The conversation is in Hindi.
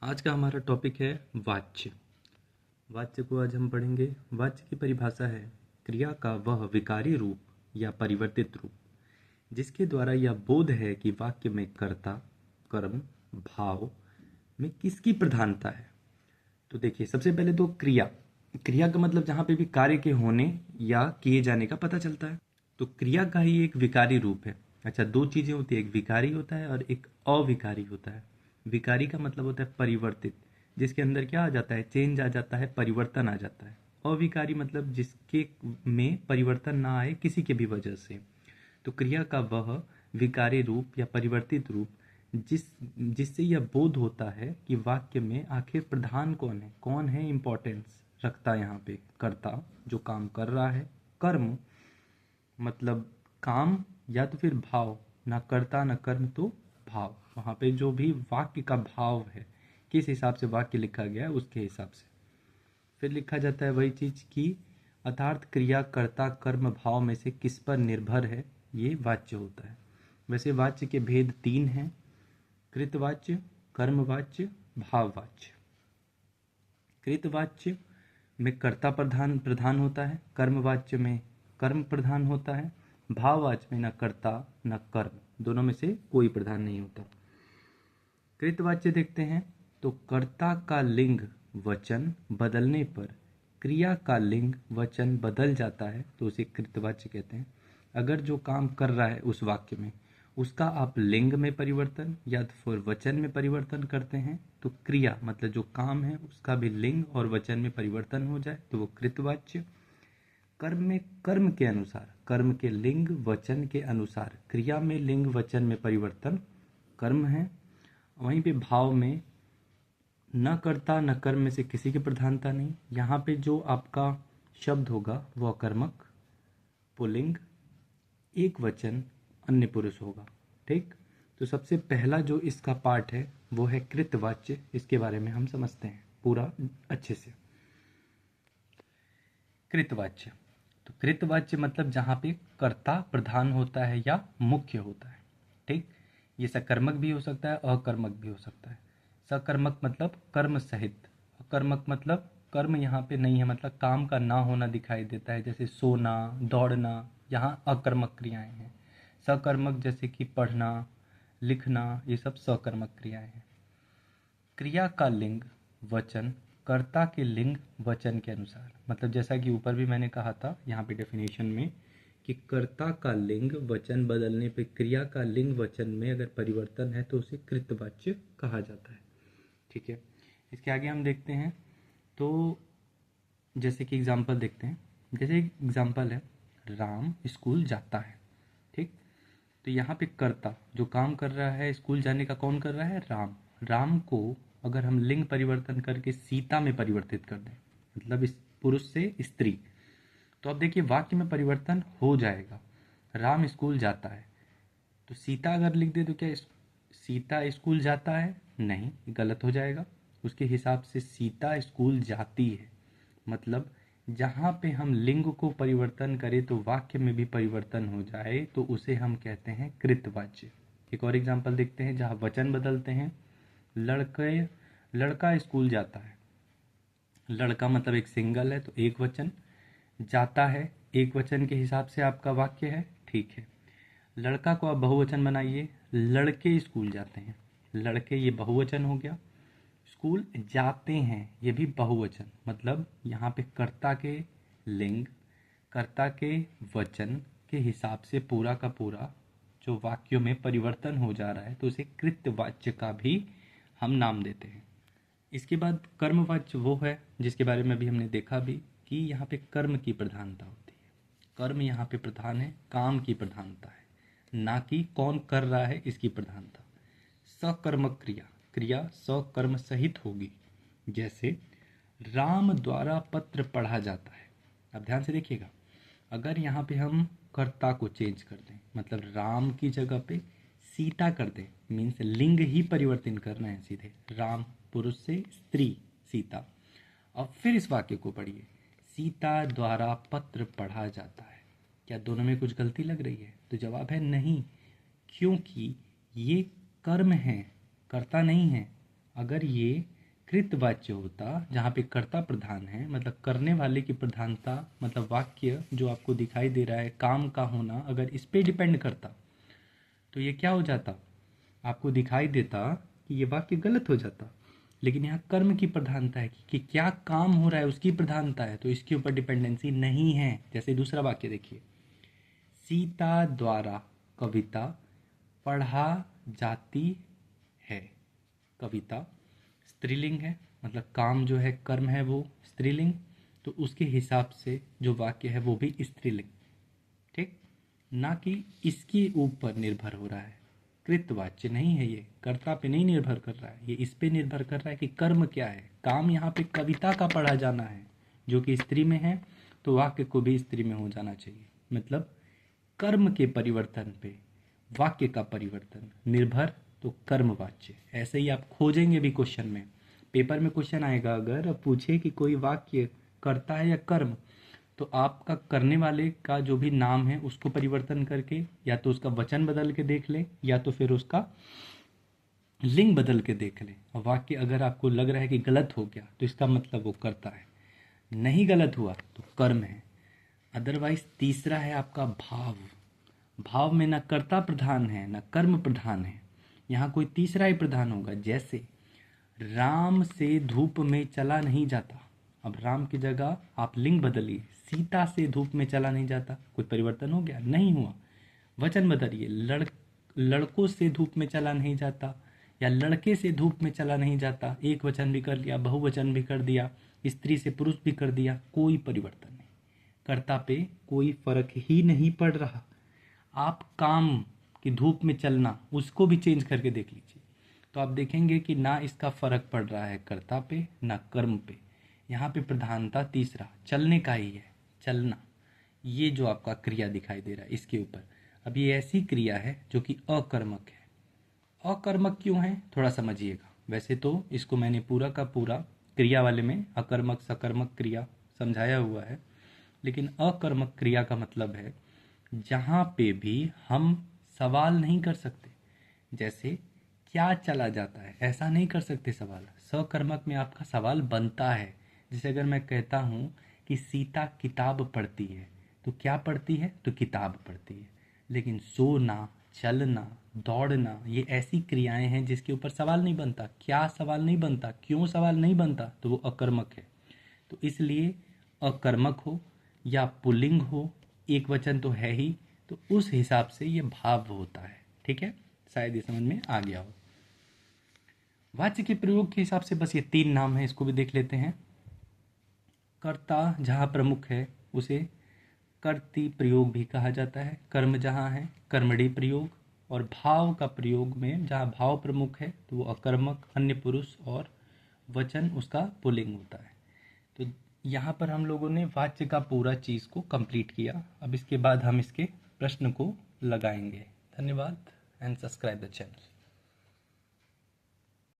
आज का हमारा टॉपिक है वाच्य। वाच्य को आज हम पढ़ेंगे। वाच्य की परिभाषा है क्रिया का वह विकारी रूप या परिवर्तित रूप जिसके द्वारा यह बोध है कि वाक्य में कर्ता, कर्म, भाव में किसकी प्रधानता है। तो देखिए, सबसे पहले तो क्रिया। क्रिया का मतलब जहाँ पे भी कार्य के होने या किए जाने का पता चलता है, तो क्रिया का ही एक विकारी रूप है। अच्छा, दो चीज़ें होती है, एक विकारी होता है और एक अविकारी होता है। विकारी का मतलब होता है परिवर्तित, जिसके अंदर क्या आ जाता है, चेंज आ जाता है, परिवर्तन आ जाता है। अविकारी मतलब जिसके में परिवर्तन ना आए किसी के भी वजह से। तो क्रिया का वह विकारी रूप या परिवर्तित रूप जिससे यह बोध होता है कि वाक्य में आखिर प्रधान कौन है इम्पोर्टेंस रखता है। यहाँ पे कर्ता जो काम कर रहा है, कर्म मतलब काम, या तो फिर भाव, ना कर्ता ना कर्म तो भाव। वहाँ पे जो भी वाक्य का भाव है, किस हिसाब से वाक्य लिखा गया है उसके हिसाब से फिर लिखा जाता है वही चीज़ की अर्थात क्रिया कर्ता कर्म भाव में से किस पर निर्भर है, ये वाच्य होता है। वैसे वाच्य के भेद तीन हैं: कृतवाच्य, कर्मवाच्य, भाववाच्य। कृतवाच्य में कर्ता प्रधान प्रधान होता है, कर्मवाच्य में कर्म प्रधान होता है, भाववाच्य में न कर्ता न कर्म, दोनों में से कोई प्रधान नहीं होता। कृतवाच्य देखते हैं तो कर्ता का लिंग वचन बदलने पर क्रिया का लिंग वचन बदल जाता है तो उसे कृतवाच्य कहते हैं। अगर जो काम कर रहा है उस वाक्य में उसका आप लिंग में परिवर्तन या तो फिर वचन में परिवर्तन करते हैं तो क्रिया मतलब जो काम है उसका भी लिंग और वचन में परिवर्तन हो जाए तो वो कृतवाच्य। कर्म में कर्म के अनुसार, कर्म के लिंग वचन के अनुसार क्रिया में लिंग वचन में परिवर्तन कर्म है। वहीं पे भाव में न कर्ता न कर्म में से किसी की प्रधानता नहीं। यहाँ पे जो आपका शब्द होगा वह कर्मक, पुल्लिंग, एक वचन, अन्य पुरुष होगा। ठीक, तो सबसे पहला जो इसका पार्ट है वो है कृतवाच्य। इसके बारे में हम समझते हैं पूरा अच्छे से। कृतवाच्य, तो कृतवाच्य मतलब जहाँ पे कर्ता प्रधान होता है या मुख्य होता है। ठीक, ये सकर्मक भी हो सकता है, अकर्मक भी हो सकता है। सकर्मक मतलब कर्म सहित, अकर्मक मतलब कर्म यहाँ पे नहीं है, मतलब काम का ना होना दिखाई देता है, जैसे सोना, दौड़ना, यहाँ अकर्मक क्रियाएं हैं। सकर्मक जैसे कि पढ़ना, लिखना, ये सब सकर्मक क्रियाएं हैं। क्रिया का लिंग वचन कर्ता के लिंग वचन के अनुसार, मतलब जैसा कि ऊपर भी मैंने कहा था यहाँ पे डेफिनेशन में कि कर्ता का लिंग वचन बदलने पे क्रिया का लिंग वचन में अगर परिवर्तन है तो उसे कृतवाच्य कहा जाता है। ठीक है, इसके आगे हम देखते हैं तो जैसे कि एग्जाम्पल देखते हैं। जैसे एग्जाम्पल है राम स्कूल जाता है। ठीक, तो यहाँ पे कर्ता जो काम कर रहा है स्कूल जाने का, कौन कर रहा है, राम। राम को अगर हम लिंग परिवर्तन करके सीता में परिवर्तित कर दें, मतलब इस पुरुष से स्त्री, तो अब देखिए वाक्य में परिवर्तन हो जाएगा। राम स्कूल जाता है, तो सीता अगर लिख दे तो क्या सीता स्कूल जाता है, नहीं, गलत हो जाएगा। उसके हिसाब से सीता स्कूल जाती है। मतलब जहाँ पे हम लिंग को परिवर्तन करें तो वाक्य में भी परिवर्तन हो जाए तो उसे हम कहते हैं कृतवाच्य। एक और एग्जांपल देखते हैं जहाँ वचन बदलते हैं। लड़के लड़का स्कूल जाता है, लड़का मतलब एक सिंगल है तो एक वचन, जाता है एक वचन के हिसाब से आपका वाक्य है। ठीक है, लड़का को आप बहुवचन बनाइए, लड़के स्कूल जाते हैं, लड़के ये बहुवचन हो गया। स्कूल जाते हैं ये भी बहुवचन, मतलब यहाँ पे कर्ता के लिंग कर्ता के वचन के हिसाब से पूरा का पूरा जो वाक्यों में परिवर्तन हो जा रहा है तो उसे कृतवाच्य का भी हम नाम देते हैं। इसके बाद कर्मवाच्य वो है जिसके बारे में अभी हमने देखा भी कि यहाँ पे कर्म की प्रधानता होती है। कर्म यहाँ पे प्रधान है, काम की प्रधानता है, ना कि कौन कर रहा है इसकी प्रधानता। सकर्मक क्रिया, क्रिया सकर्म सहित होगी। जैसे राम द्वारा पत्र पढ़ा जाता है। अब ध्यान से देखिएगा, अगर यहाँ पे हम कर्ता को चेंज कर दें, मतलब राम की जगह पे सीता कर दें, मीन्स लिंग ही परिवर्तन करना है सीधे, राम पुरुष से स्त्री सीता। अब फिर इस वाक्य को पढ़िए, सीता द्वारा पत्र पढ़ा जाता है। क्या दोनों में कुछ गलती लग रही है? तो जवाब है नहीं, क्योंकि ये कर्म है, कर्ता नहीं है। अगर ये कृतवाच्य होता जहाँ पे कर्ता प्रधान है, मतलब करने वाले की प्रधानता, मतलब वाक्य जो आपको दिखाई दे रहा है काम का होना अगर इस पे डिपेंड करता तो ये क्या हो जाता, आपको दिखाई देता कि ये वाक्य गलत हो जाता। लेकिन यहाँ कर्म की प्रधानता है कि क्या काम हो रहा है उसकी प्रधानता है, तो इसके ऊपर डिपेंडेंसी नहीं है। जैसे दूसरा वाक्य देखिए, सीता द्वारा कविता पढ़ा जाती है। कविता स्त्रीलिंग है, मतलब काम जो है कर्म है वो स्त्रीलिंग, तो उसके हिसाब से जो वाक्य है वो भी स्त्रीलिंग, ठीक। ना कि इसके ऊपर निर्भर हो रहा है, कृतवाच्य नहीं है, ये कर्ता पे नहीं निर्भर कर रहा है, ये इस पे निर्भर कर रहा है कि कर्म क्या है। काम यहाँ पे कविता का पढ़ा जाना है जो कि स्त्री में है, तो वाक्य को भी स्त्री में हो जाना चाहिए। मतलब कर्म के परिवर्तन पे वाक्य का परिवर्तन निर्भर, तो कर्मवाच्य। ऐसे ही आप खोजेंगे भी क्वेश्चन में, पेपर में क्वेश्चन आएगा अगर पूछे कि कोई वाक्य करता है या कर्म, तो आपका करने वाले का जो भी नाम है उसको परिवर्तन करके या तो उसका वचन बदल के देख ले या तो फिर उसका लिंग बदल के देख ले। और वाक्य अगर आपको लग रहा है कि गलत हो गया तो इसका मतलब वो करता है, नहीं गलत हुआ तो कर्म है। अदरवाइज तीसरा है आपका भाव। भाव में ना कर्ता प्रधान है ना कर्म प्रधान है, यहाँ कोई तीसरा ही प्रधान होगा। जैसे राम से धूप में चला नहीं जाता, अब राम की जगह आप लिंग बदलिए, सीता से धूप में चला नहीं जाता, कोई परिवर्तन हो गया? नहीं हुआ। वचन बदलिए, लड़कों से धूप में चला नहीं जाता या लड़के से धूप में चला नहीं जाता, एक वचन भी कर लिया, बहुवचन भी कर दिया, स्त्री से पुरुष भी कर दिया, कोई परिवर्तन नहीं, कर्ता पे कोई फर्क ही नहीं पड़ रहा। आप काम की धूप में चलना उसको भी चेंज करके देख लीजिए, तो आप देखेंगे कि ना इसका फर्क पड़ रहा है कर्ता पे ना कर्म पे। यहाँ पे प्रधानता तीसरा चलने का ही है, चलना, ये जो आपका क्रिया दिखाई दे रहा है इसके ऊपर। अब ये ऐसी क्रिया है जो कि अकर्मक है। अकर्मक क्यों है थोड़ा समझिएगा। वैसे तो इसको मैंने पूरा का पूरा क्रिया वाले में अकर्मक सकर्मक क्रिया समझाया हुआ है, लेकिन अकर्मक क्रिया का मतलब है जहाँ पे भी हम सवाल नहीं कर सकते। जैसे क्या चला जाता है, ऐसा नहीं कर सकते सवाल। सकर्मक में आपका सवाल बनता है। जैसे अगर मैं कहता हूँ कि सीता किताब पढ़ती है, तो क्या पढ़ती है? तो किताब पढ़ती है। लेकिन सोना, चलना, दौड़ना, ये ऐसी क्रियाएं हैं जिसके ऊपर सवाल नहीं बनता। क्या सवाल नहीं बनता? क्यों सवाल नहीं बनता? तो वो अकर्मक है। तो इसलिए अकर्मक हो या पुल्लिंग हो, एक वचन तो है ही, तो उस हिसाब से ये भाव होता है। ठीक है, शायद ये समझ में आ गया हो। वाच्य के प्रयोग के हिसाब से बस ये 3 नाम है, इसको भी देख लेते हैं। कर्ता जहाँ प्रमुख है उसे कर्ती प्रयोग भी कहा जाता है। कर्म जहाँ है कर्मणी प्रयोग, और भाव का प्रयोग में जहाँ भाव प्रमुख है तो वो अकर्मक, अन्य पुरुष, और वचन उसका पुल्लिंग होता है। तो यहाँ पर हम लोगों ने वाच्य का पूरा चीज़ को कंप्लीट किया। अब इसके बाद हम इसके प्रश्न को लगाएंगे। धन्यवाद एंड सब्सक्राइब द चैनल।